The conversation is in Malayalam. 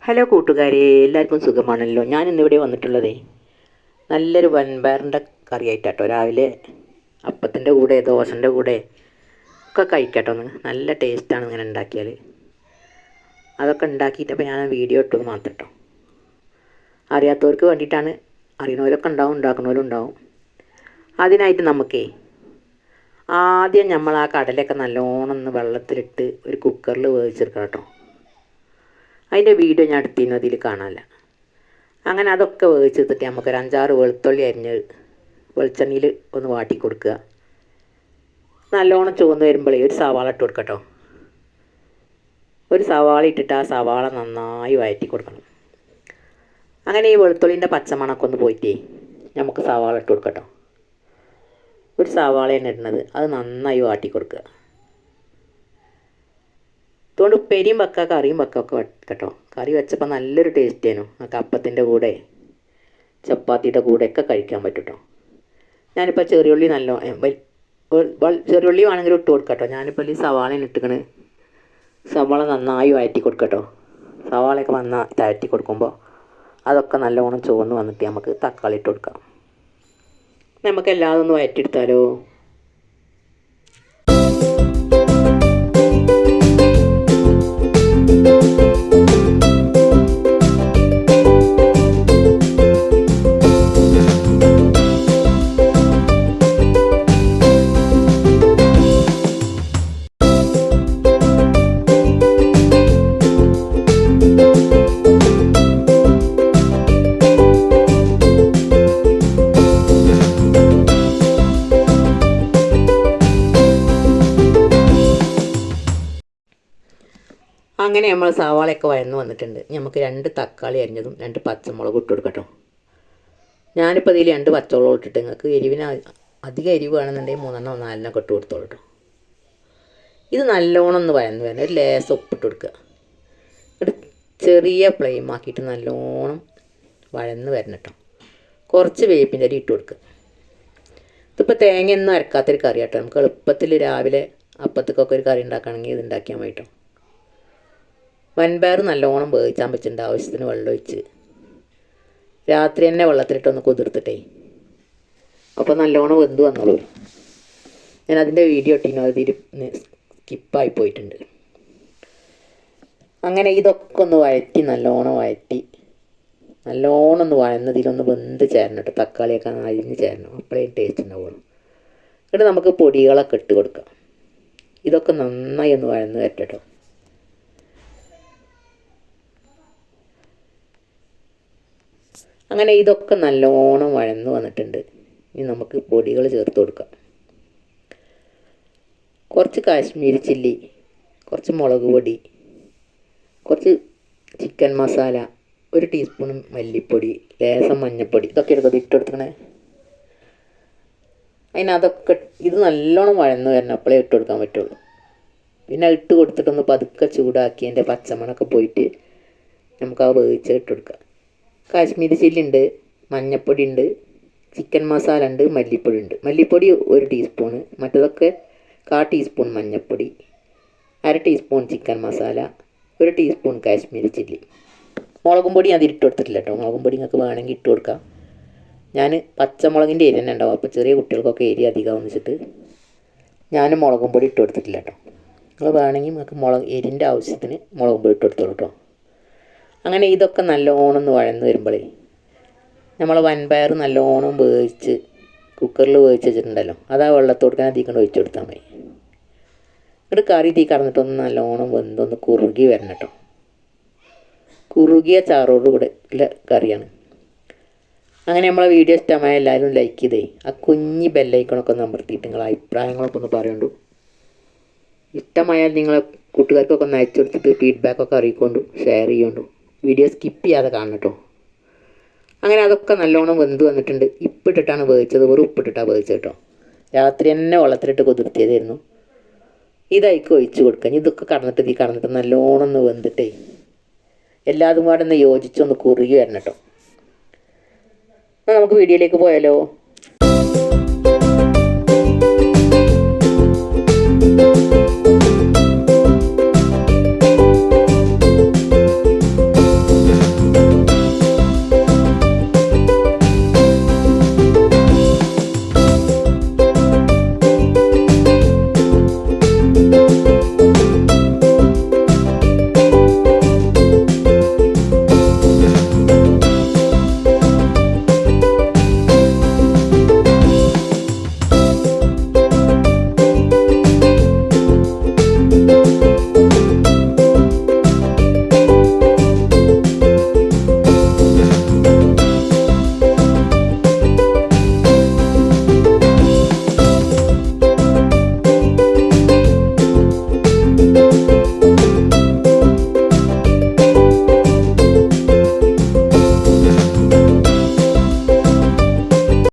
ഹലോ കൂട്ടുകാരെ, എല്ലാവർക്കും സുഖമാണല്ലോ. ഞാൻ ഇന്നിവിടെ വന്നിട്ടുള്ളതേ നല്ലൊരു വൻപയറിൻ്റെ കറിയായിട്ടാട്ടോ. രാവിലെ അപ്പത്തിൻ്റെ കൂടെ ദോശൻ്റെ കൂടെ ഒക്കെ കഴിക്കാട്ടോ. നല്ല ടേസ്റ്റാണ് ഇങ്ങനെ ഉണ്ടാക്കിയാൽ. അതൊക്കെ ഉണ്ടാക്കിയിട്ടപ്പോൾ ഞാൻ വീഡിയോ ഇട്ടത് മാത്രം കേട്ടോ. അറിയാത്തവർക്ക് വേണ്ടിയിട്ടാണ്. അറിയുന്നവരൊക്കെ ഉണ്ടാവും, ഉണ്ടാക്കുന്നവരും ഉണ്ടാവും. അതിനായിട്ട് നമുക്കേ ആദ്യം നമ്മൾ ആ കടലയൊക്കെ നല്ലോണം ഒന്ന് വെള്ളത്തിലിട്ട് ഒരു കുക്കറിൽ വേവിച്ചെടുക്കണം കേട്ടോ. അതിൻ്റെ വീഡിയോ ഞാൻ എടുത്തിരുന്നു, അതിൽ കാണാനില്ല. അങ്ങനെ അതൊക്കെ വേവിച്ചെടുത്തിട്ട് നമുക്കൊരു 5-6 വെളുത്തുള്ളി അരിഞ്ഞ് വെളിച്ചെണ്ണയിൽ ഒന്ന് വാട്ടി കൊടുക്കുക. നല്ലോണം ചുവന്ന് വരുമ്പോഴേ ഒരു സവാള ഇട്ട് കൊടുക്കട്ടോ. ഒരു സവാള ഇട്ടിട്ട് ആ സവാള നന്നായി വഴറ്റി കൊടുക്കണം. അങ്ങനെ ഈ വെളുത്തുള്ളിൻ്റെ പച്ചമണമൊക്കെ ഒന്ന് പോയിട്ടേ നമുക്ക് സവാള ഇട്ട് കൊടുക്കട്ടോ. ഒരു സവാളയാണ് ഇടുന്നത്, അത് നന്നായി വാട്ടി കൊടുക്കുക. അതുകൊണ്ട് ഉപ്പേരിയും വെക്കുക, കറിയും വെക്കുക ഒക്കെ വെക്കട്ടോ. കറി വെച്ചപ്പോൾ നല്ലൊരു ടേസ്റ്റ് ആയിരുന്നു. നമുക്ക് അപ്പത്തിൻ്റെ കൂടെ ചപ്പാത്തിയുടെ കൂടെയൊക്കെ കഴിക്കാൻ പറ്റും കേട്ടോ. ഞാനിപ്പോൾ ചെറിയുള്ളി ചെറിയുള്ളി വേണമെങ്കിലും ഇട്ട് കൊടുക്കട്ടോ. ഞാനിപ്പോൾ ഈ സവാള ഇട്ടിക്കണ്. സവാള നന്നായി വഴറ്റി കൊടുക്കട്ടോ. സവാളയൊക്കെ വഴറ്റി കൊടുക്കുമ്പോൾ അതൊക്കെ നല്ലോണം ചുവന്ന് വന്നിട്ട് നമുക്ക് തക്കാളി ഇട്ട് കൊടുക്കാം. നമുക്ക് എല്ലാതും ഒന്ന് വഴറ്റിയെടുത്താലോ. അങ്ങനെ നമ്മൾ സവാളയൊക്കെ വഴന്ന് വന്നിട്ടുണ്ട്. നമുക്ക് 2 തക്കാളി അരിഞ്ഞതും 2 പച്ചമുളക് ഇട്ട് കൊടുക്കട്ടോ. ഞാനിപ്പോൾ ഇതിൽ 2 പച്ചമുളക് ഇട്ടിട്ട് നിങ്ങൾക്ക് എരിവിന് അധികം എരിവ് വേണമെന്നുണ്ടെങ്കിൽ 3-4 ഇട്ട് കൊടുത്തോളൂ കേട്ടോ. ഇത് നല്ലോണം ഒന്ന് വഴന്ന് വരണം. ഒരു ലേശം ഉപ്പിട്ട് കൊടുക്കുക. ഒരു ചെറിയ ഫ്ലെയിം ആക്കിയിട്ട് നല്ലോണം വഴന്ന് വരണം കേട്ടോ. കുറച്ച് വേപ്പിൻ്റെ അരി ഇട്ട് കൊടുക്കുക. ഇതിപ്പോൾ തേങ്ങയൊന്നും അരക്കാത്തൊരു കറി കേട്ടോ. നമുക്ക് എളുപ്പത്തിൽ രാവിലെ അപ്പത്തേക്കൊക്കെ ഒരു കറി ഉണ്ടാക്കുകയാണെങ്കിൽ ഇത് ഉണ്ടാക്കിയാൽ മതി കേട്ടോ. വൻപയർ നല്ലോണം വേവിച്ചാൻ വെച്ചിട്ടുണ്ട്. ആവശ്യത്തിന് വെള്ളം ഒഴിച്ച് രാത്രി തന്നെ വെള്ളത്തിലിട്ടൊന്ന് കുതിർത്തിട്ടേ അപ്പോൾ നല്ലോണം വെന്ത് വന്നോളൂ. ഞാൻ അതിൻ്റെ വീഡിയോ ഇട്ടിനോ, അതിൽ സ്കിപ്പായി പോയിട്ടുണ്ട്. അങ്ങനെ ഇതൊക്കെ ഒന്ന് വഴറ്റി നല്ലോണം ഒന്ന് വഴന്നതിലൊന്ന് വെന്ത് ചേരണം കേട്ടോ. തക്കാളിയൊക്കെ അരിഞ്ഞ് ചേരണം, അപ്പോഴേ ടേസ്റ്റ് ഉണ്ടാവുള്ളൂ. എന്നിട്ട് നമുക്ക് പൊടികളൊക്കെ ഇട്ട് കൊടുക്കാം. ഇതൊക്കെ നന്നായി ഒന്ന് വഴന്ന് വരട്ടോ. അങ്ങനെ ഇതൊക്കെ നല്ലോണം വഴന്ന് വന്നിട്ടുണ്ട്. ഇനി നമുക്ക് പൊടികൾ ചേർത്ത് കൊടുക്കാം. കുറച്ച് കാശ്മീരി ചില്ലി, കുറച്ച് മുളക് പൊടി, കുറച്ച് ചിക്കൻ മസാല, 1 ടീസ്പൂൺ മല്ലിപ്പൊടി, ലേശം മഞ്ഞൾപ്പൊടി, ഇതൊക്കെ എടുക്കുന്നത് ഇട്ടെടുക്കണേ. അതിനതൊക്കെ ഇത് നല്ലോണം വഴന്ന് വരണം, അപ്പോഴേ ഇട്ട് കൊടുക്കാൻ പറ്റുള്ളൂ. പിന്നെ ഇട്ട് കൊടുത്തിട്ടൊന്ന് പതുക്കെ ചൂടാക്കി അതിൻ്റെ പച്ചമണമൊക്കെ പോയിട്ട് നമുക്ക് ആ വേവിച്ച് ഇട്ട് കൊടുക്കാം. കാശ്മീരി ചില്ലി ഉണ്ട്, മഞ്ഞൾപ്പൊടി ഉണ്ട്, ചിക്കൻ മസാല ഉണ്ട്, മല്ലിപ്പൊടി ഉണ്ട്. മല്ലിപ്പൊടി 1 ടീസ്പൂണ്, മറ്റതൊക്കെ 1/4 ടീസ്പൂൺ മഞ്ഞൾപ്പൊടി, 1/2 teaspoon chicken masala, 1 teaspoon Kashmiri chilli. മുളകും പൊടി അതിൽ ഇട്ട് കൊടുത്തിട്ടില്ല കേട്ടോ. മുളകും പൊടി നിങ്ങൾക്ക് വേണമെങ്കിൽ ഇട്ട് കൊടുക്കാം. ഞാൻ പച്ചമുളകിൻ്റെ എരി തന്നെ ഉണ്ടാവും, അപ്പോൾ ചെറിയ കുട്ടികൾക്കൊക്കെ എരി അധികം വെച്ചിട്ട് ഞാൻ മുളകും പൊടി ഇട്ട് കൊടുത്തിട്ടില്ല കേട്ടോ. നിങ്ങൾ വേണമെങ്കിൽ നിങ്ങൾക്ക് എരിൻ്റെ ആവശ്യത്തിന് മുളകും പൊടി ഇട്ട് കൊടുത്തോളൂ കേട്ടോ. അങ്ങനെ ഇതൊക്കെ നല്ലോണം ഒന്ന് വഴന്ന് വരുമ്പോഴേ നമ്മൾ വൻപയർ നല്ലോണം വേവിച്ച് കുക്കറിൽ വേവിച്ച് വെച്ചിട്ടുണ്ടല്ലോ, അത് ആ വെള്ളത്തോടുക്കാൻ അധികം ഒഴിച്ചു കൊടുത്താൽ മതി. എന്നിട്ട് കറി തീ കടന്നിട്ടൊന്ന് നല്ലോണം വെന്തൊന്ന് കുറുകി വരണം കേട്ടോ. കുറുകിയ ചാറോട് കൂടെ ഉള്ള കറിയാണ്. അങ്ങനെ നമ്മളെ വീഡിയോ ഇഷ്ടമായ എല്ലാവരും ലൈക്ക് ചെയ്തേ ആ കുഞ്ഞി ബെല്ലൈക്കണൊക്കെ ഒന്ന് അമർത്തിയിട്ട് നിങ്ങളെ അഭിപ്രായങ്ങളൊക്കെ ഒന്ന് പറയുള്ളൂ. ഇഷ്ടമായാൽ നിങ്ങളെ കൂട്ടുകാർക്കൊക്കെ ഒന്ന് അയച്ചു കൊടുത്തിട്ട് ഫീഡ്ബാക്കൊക്കെ അറിയിക്കൊണ്ടു, ഷെയർ ചെയ്യുകൊണ്ടു. വീഡിയോ സ്കിപ്പ് ചെയ്യാതെ കാണണം കേട്ടോ. അങ്ങനെ അതൊക്കെ നല്ലോണം വെന്ത് വന്നിട്ടുണ്ട്. ഉപ്പിട്ടിട്ടാണ് വേവിച്ചത്, വെറും ഉപ്പിട്ടിട്ടാണ് വേവിച്ചത് കേട്ടോ. രാത്രി തന്നെ വെള്ളത്തിലിട്ട് കുതിർത്തിയതായിരുന്നു. ഇതായിക്ക് ഒഴിച്ച് കൊടുക്കുക. ഇതൊക്കെ കടന്നിട്ട് നല്ലോണം ഒന്ന് വെന്തിട്ടേ എല്ലാതും കൂടെ ഒന്ന് യോജിച്ചൊന്ന് കുറുകി വരണം കേട്ടോ. നമുക്ക് വീഡിയോയിലേക്ക് പോയാലോ.